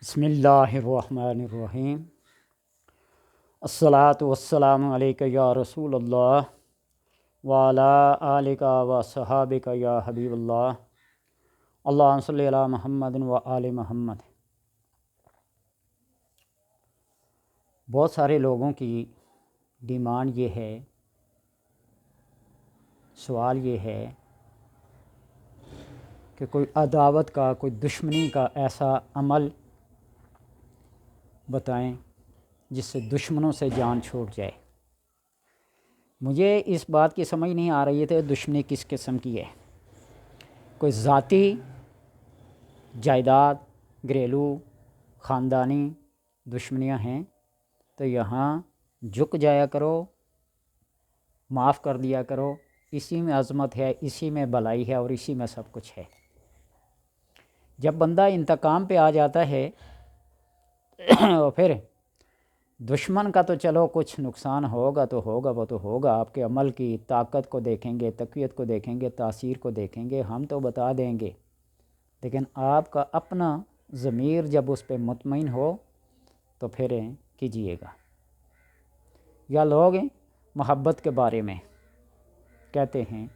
بسم اللہ الرحمن الرحیم۔ الصلاۃ والسلام علیک یا رسول اللہ وعلی آلک و صحابک یا حبیب اللہ، اللہم صلی علی محمد و آل محمد۔ بہت سارے لوگوں کی ڈیمانڈ یہ ہے، سوال یہ ہے کہ کوئی عداوت کا، کوئی دشمنی کا ایسا عمل بتائیں جس سے دشمنوں سے جان چھوٹ جائے۔ مجھے اس بات کی سمجھ نہیں آ رہی تھی دشمنی کس قسم کی ہے۔ کوئی ذاتی جائیداد، گھریلو، خاندانی دشمنیاں ہیں تو یہاں جھک جایا کرو، معاف کر دیا کرو، اسی میں عظمت ہے، اسی میں بھلائی ہے اور اسی میں سب کچھ ہے۔ جب بندہ انتقام پہ آ جاتا ہے پھر دشمن کا تو چلو کچھ نقصان ہوگا تو ہوگا، وہ تو ہوگا، آپ کے عمل کی طاقت کو دیکھیں گے، تقویت کو دیکھیں گے، تاثیر کو دیکھیں گے، ہم تو بتا دیں گے، لیکن آپ کا اپنا ضمیر جب اس پہ مطمئن ہو تو پھر کیجیے گا۔ یا لوگ محبت کے بارے میں کہتے ہیں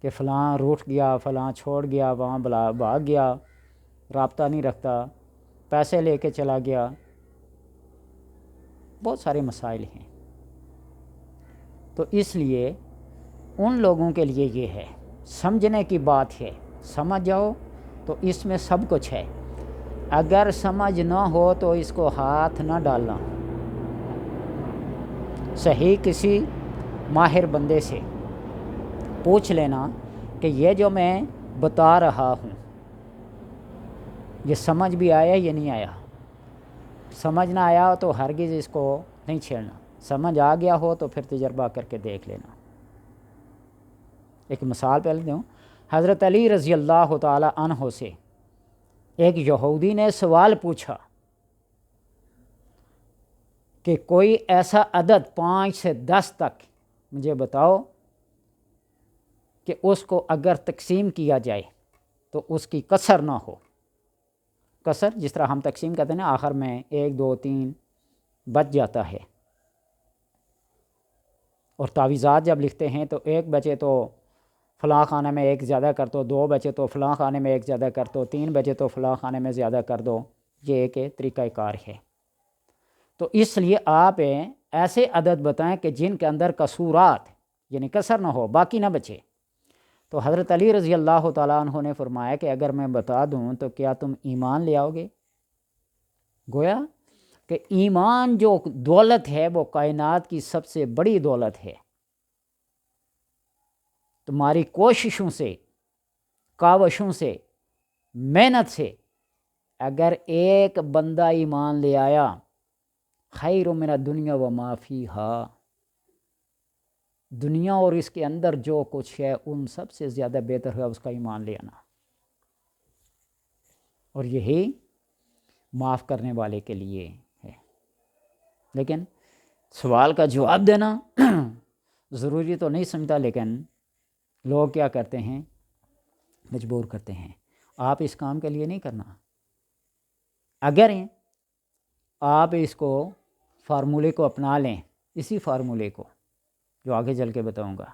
کہ فلاں روٹھ گیا، فلاں چھوڑ گیا، وہاں بھاگ گیا، رابطہ نہیں رکھتا، پیسے لے کے چلا گیا، بہت سارے مسائل ہیں۔ تو اس لیے ان لوگوں کے لیے یہ ہے، سمجھنے کی بات ہے، سمجھ جاؤ تو اس میں سب کچھ ہے، اگر سمجھ نہ ہو تو اس کو ہاتھ نہ ڈالنا۔ صحیح کسی ماہر بندے سے پوچھ لینا کہ یہ جو میں بتا رہا ہوں یہ سمجھ بھی آیا یا نہیں آیا۔ سمجھ نہ آیا تو ہرگز اس کو نہیں چھیڑنا، سمجھ آ گیا ہو تو پھر تجربہ کر کے دیکھ لینا۔ ایک مثال پہلے دوں، حضرت علی رضی اللہ تعالی عنہ سے ایک یہودی نے سوال پوچھا کہ کوئی ایسا عدد 5 سے 10 تک مجھے بتاؤ کہ اس کو اگر تقسیم کیا جائے تو اس کی کسر نہ ہو۔ کسر جس طرح ہم تقسیم کرتے ہیں نا، آخر میں 1 2 3 بچ جاتا ہے، اور تعویذات جب لکھتے ہیں تو 1 بچے تو فلاں خانے میں 1 زیادہ کر دو، 2 بچے تو فلاں خانے میں 1 زیادہ کر دو، 3 بچے تو فلاں خانے میں زیادہ کر دو، یہ ایک طریقہ کار ہے۔ تو اس لیے آپ ایسے عدد بتائیں کہ جن کے اندر کسورات یعنی کسر نہ ہو، باقی نہ بچے۔ تو حضرت علی رضی اللہ تعالیٰ عنہ نے فرمایا کہ اگر میں بتا دوں تو کیا تم ایمان لے آؤ گے؟ گویا کہ ایمان جو دولت ہے وہ کائنات کی سب سے بڑی دولت ہے۔ تمہاری کوششوں سے، کاوشوں سے، محنت سے اگر ایک بندہ ایمان لے آیا، خیر من الدنیا و ما فیہا، دنیا اور اس کے اندر جو کچھ ہے ان سب سے زیادہ بہتر ہے اس کا ایمان لے آنا، اور یہی معاف کرنے والے کے لیے ہے۔ لیکن سوال کا جواب دینا ضروری تو نہیں سمجھتا، لیکن لوگ کیا کرتے ہیں، مجبور کرتے ہیں۔ آپ اس کام کے لیے نہیں کرنا۔ اگر آپ اس کو فارمولے کو اپنا لیں، اسی فارمولے کو جو آگے چل کے بتاؤں گا،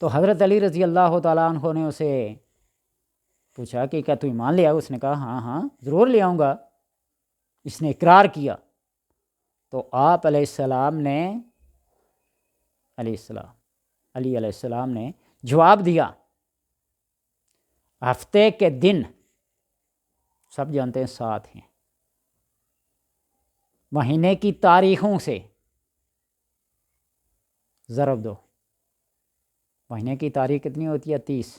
تو حضرت علی رضی اللہ تعالیٰ عنہ نے اسے پوچھا کہ کیا تو ایمان لے آؤ؟ اس نے کہا ہاں ہاں ضرور لے آؤں گا۔ اس نے اقرار کیا تو آپ علیہ السلام نے علی علیہ السلام نے جواب دیا، ہفتے کے دن سب جانتے ہیں 7 ہیں، مہینے کی تاریخوں سے ضرب دو، مہینے کی تاریخ کتنی ہوتی ہے؟ 30،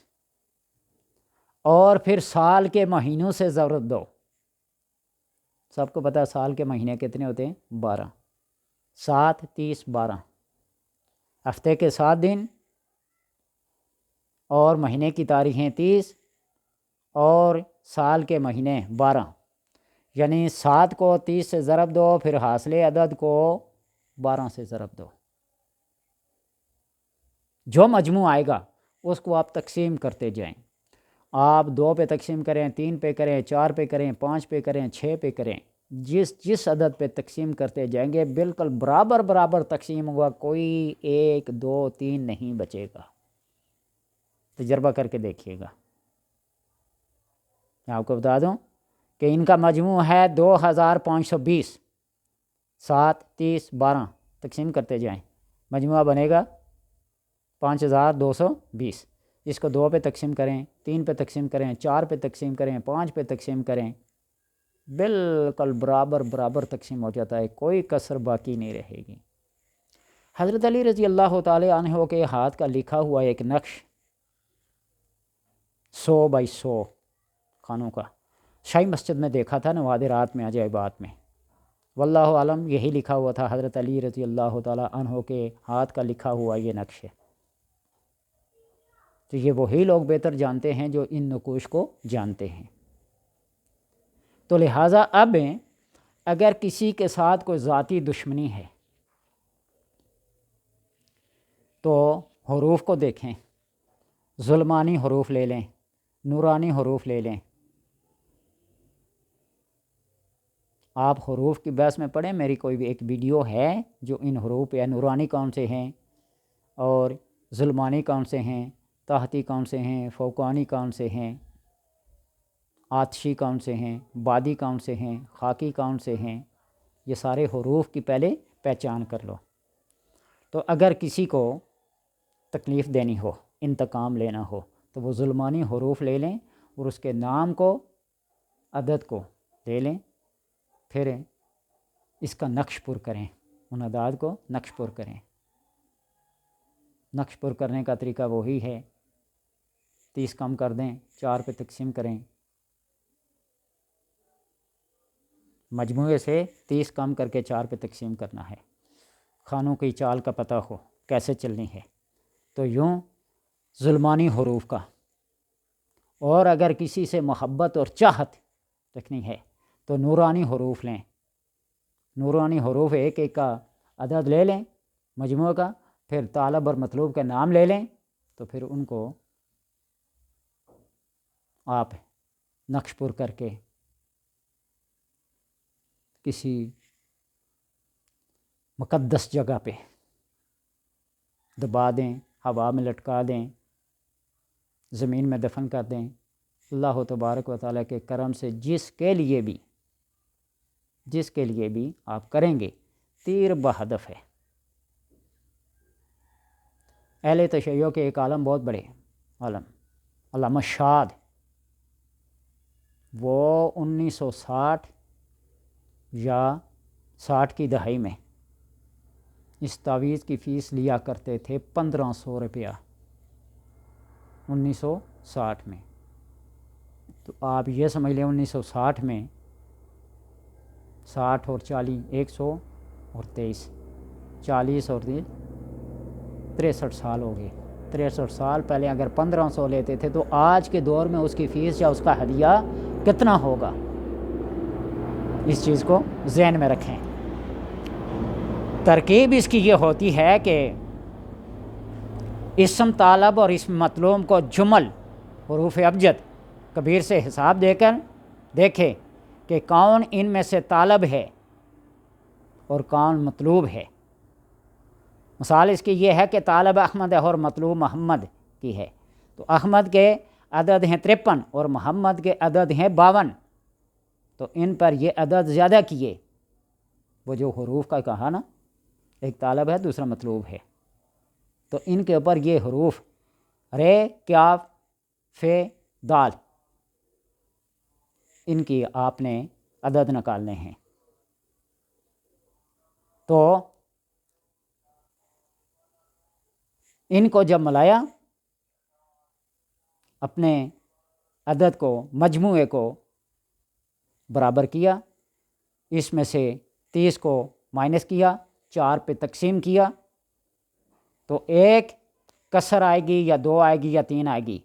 اور پھر سال کے مہینوں سے ضرب دو۔ سب کو پتہ ہے سال کے مہینے کتنے ہوتے ہیں؟ 12، 7 30 12، ہفتے کے 7 دن اور مہینے کی تاریخیں 30 اور سال کے مہینے 12، یعنی 7 کو 30 سے ضرب دو، پھر حاصل عدد کو 12 سے ضرب دو، جو مجموع آئے گا اس کو آپ تقسیم کرتے جائیں، آپ 2 پہ تقسیم کریں، 3 پہ کریں، 4 پہ کریں، 5 پہ کریں، 6 پہ کریں، جس عدد پہ تقسیم کرتے جائیں گے بالکل برابر برابر تقسیم ہوگا، کوئی 1 2 3 نہیں بچے گا۔ تجربہ کر کے دیکھیے گا۔ میں آپ کو بتا دوں کہ ان کا مجموع ہے 2520، 7 30 12 تقسیم کرتے جائیں، مجموعہ بنے گا 5220۔ اس کو 2 پہ تقسیم کریں، 3 پہ تقسیم کریں، 4 پہ تقسیم کریں، 5 پہ تقسیم کریں، بالکل برابر برابر تقسیم ہو جاتا ہے، کوئی کسر باقی نہیں رہے گی۔ حضرت علی رضی اللہ تعالی عنہ کے ہاتھ کا لکھا ہوا ایک نقش 100 بائی 100 خانوں کا شاہی مسجد میں دیکھا تھا نوادرات میں، عجائبات میں، واللہ عالم یہی لکھا ہوا تھا، حضرت علی رضی اللہ تعالی عنہ کے ہاتھ کا لکھا ہوا یہ نقش ہے۔ تو یہ وہی لوگ بہتر جانتے ہیں جو ان نقوش کو جانتے ہیں۔ تو لہٰذا اب اگر کسی کے ساتھ کوئی ذاتی دشمنی ہے تو حروف کو دیکھیں، ظلمانی حروف لے لیں، نورانی حروف لے لیں۔ آپ حروف کی بحث میں پڑھیں، میری کوئی بھی ایک ویڈیو ہے جو ان حروف یا نورانی کون سے ہیں اور ظلمانی کون سے ہیں، تحتی کون سے ہیں، فوقانی کون سے ہیں، آتشی کون سے ہیں، بادی کون سے ہیں، خاکی کون سے ہیں، یہ سارے حروف کی پہلے پہچان کر لو۔ تو اگر کسی کو تکلیف دینی ہو، انتقام لینا ہو، تو وہ ظلمانی حروف لے لیں اور اس کے نام کو، عدد کو لے لیں، پھر اس کا نقش پر کریں، ان اعداد کو نقش پر کریں۔ نقش پر کرنے کا طریقہ وہی ہے، 30 کم کر دیں، 4 پہ تقسیم کریں، مجموعے سے 30 کم کر کے 4 پہ تقسیم کرنا ہے۔ خانوں کی چال کا پتہ ہو کیسے چلنی ہے تو یوں ظلمانی حروف کا، اور اگر کسی سے محبت اور چاہت رکھنی ہے تو نورانی حروف لیں، نورانی حروف ایک ایک کا عدد لے لیں مجموعہ کا، پھر طالب اور مطلوب کے نام لے لیں، تو پھر ان کو آپ نقش پر کر کے کسی مقدس جگہ پہ دبا دیں، ہوا میں لٹکا دیں، زمین میں دفن کر دیں۔ اللہ تبارک و تعالیٰ کے کرم سے جس کے لیے بھی آپ کریں گے تیر بہدف ہے۔ اہل تشیع کے ایک عالم، بہت بڑے عالم، علامہ شاد، وہ 1960 یا 60 کی دہائی میں اس تعویذ کی فیس لیا کرتے تھے 1500 روپیہ، 1960 میں۔ تو آپ یہ سمجھ لیں 1960 میں 60 اور 40 123 40 اور 63 سال ہو گئے۔ 63 سال پہلے اگر 1500 لیتے تھے تو آج کے دور میں اس کی فیس یا اس کا ہدیہ کتنا ہوگا؟ اس چیز کو ذہن میں رکھیں۔ ترکیب اس کی یہ ہوتی ہے کہ اسم طالب اور اسم مطلوب کو جمل حروف ابجد کبیر سے حساب دے کر دیکھے کہ کون ان میں سے طالب ہے اور کون مطلوب ہے۔ مثال اس کی یہ ہے کہ طالب احمد ہے اور مطلوب محمد کی ہے، تو احمد کے عدد ہیں 53 اور محمد کے عدد ہیں 52، تو ان پر یہ عدد زیادہ کیے، وہ جو حروف کا کہا نا، ایک طالب ہے دوسرا مطلوب ہے، تو ان کے اوپر یہ حروف رے کاف فے دال، ان کی آپ نے عدد نکالنے ہیں۔ تو ان کو جب ملایا، اپنے عدد کو، مجموعے کو برابر کیا، اس میں سے 30 کو مائنس کیا، 4 پہ تقسیم کیا، تو ایک کسر آئے گی یا 2 آئے گی یا 3 آئے گی۔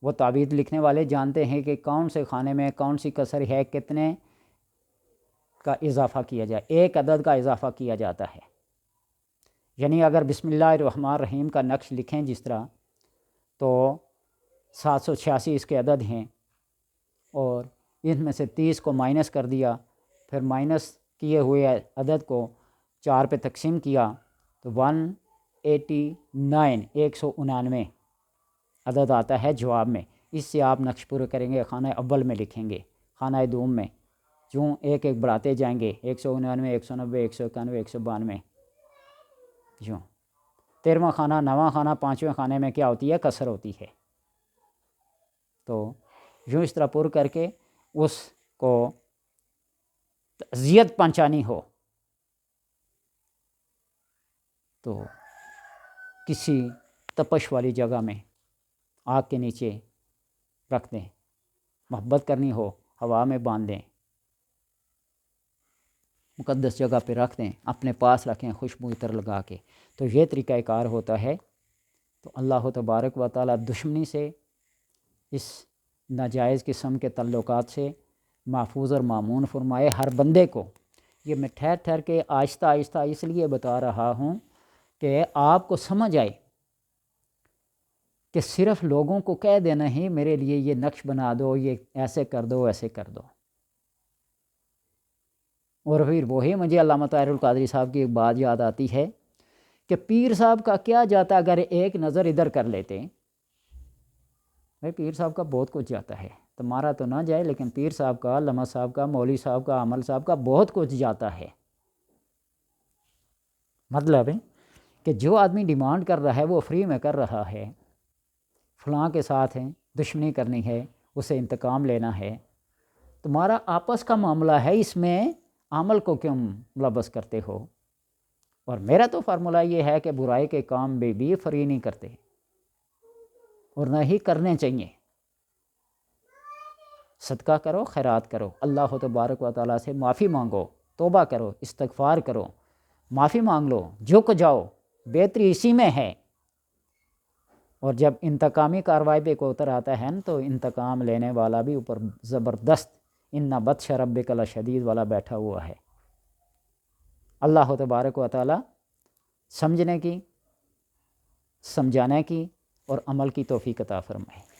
وہ تعویذ لکھنے والے جانتے ہیں کہ کون سے خانے میں کون سی کسر ہے، کتنے کا اضافہ کیا جائے، ایک عدد کا اضافہ کیا جاتا ہے۔ یعنی اگر بسم اللہ الرحمن الرحیم کا نقش لکھیں جس طرح، تو 786 اس کے عدد ہیں، اور ان میں سے 30 کو مائنس کر دیا، پھر مائنس کیے ہوئے عدد کو 4 پہ تقسیم کیا تو 189 199 عدد آتا ہے جواب میں۔ اس سے آپ نقش پورے کریں گے، خانہ اول میں لکھیں گے، خانہ دوم میں جو ایک ایک بڑھاتے جائیں گے، 199 190 191 192 جو 13واں خانہ 9واں خانہ 5ویں خانے میں کیا ہوتی ہے؟ کسر ہوتی ہے۔ تو یوں اس طرح پر کر کے اس کو اذیت پہنچانی ہو تو کسی تپش والی جگہ میں آگ کے نیچے رکھ دیں، محبت کرنی ہو ہوا میں باندھ دیں، مقدس جگہ پہ رکھ دیں، اپنے پاس رکھیں خوشبو عطر لگا کے۔ تو یہ طریقہ کار ہوتا ہے۔ تو اللہ تبارک و تعالیٰ دشمنی سے، اس ناجائز قسم کے تعلقات سے محفوظ اور مامون فرمائے ہر بندے کو۔ یہ میں ٹھہر ٹھہر کے آہستہ آہستہ اس لیے بتا رہا ہوں کہ آپ کو سمجھ آئے کہ صرف لوگوں کو کہہ دینا ہی میرے لیے یہ نقش بنا دو، یہ ایسے کر دو، ایسے کر دو۔ اور پھر وہی مجھے علامہ طاہر القادری صاحب کی ایک بات یاد آتی ہے کہ پیر صاحب کا کیا جاتا اگر ایک نظر ادھر کر لیتے؟ بھائی پیر صاحب کا بہت کچھ جاتا ہے، تمہارا تو نہ جائے لیکن پیر صاحب کا، علامہ صاحب کا، مولوی صاحب کا، عمل صاحب کا بہت کچھ جاتا ہے۔ مطلب ہے کہ جو آدمی ڈیمانڈ کر رہا ہے وہ فری میں کر رہا ہے، فلاں کے ساتھ ہیں، دشمنی کرنی ہے، اسے انتقام لینا ہے، تمہارا آپس کا معاملہ ہے، اس میں عمل کو کیوں ملوث کرتے ہو؟ اور میرا تو فارمولہ یہ ہے کہ برائی کے کام بھی فری نہیں کرتے اور نہ ہی کرنے چاہیے۔ صدقہ کرو، خیرات کرو، اللہ تبارک و تعالیٰ سے معافی مانگو، توبہ کرو، استغفار کرو، معافی مانگ لو، جھک جاؤ، بہتری اسی میں ہے۔ اور جب انتقامی کارروائی پہ کو اتر آتا ہے نا تو انتقام لینے والا بھی اوپر زبردست ان بطش ربک لشدید والا بیٹھا ہوا ہے۔ اللہ تبارک و تعالیٰ سمجھنے کی، سمجھانے کی اور عمل کی توفیق عطا فرمائے۔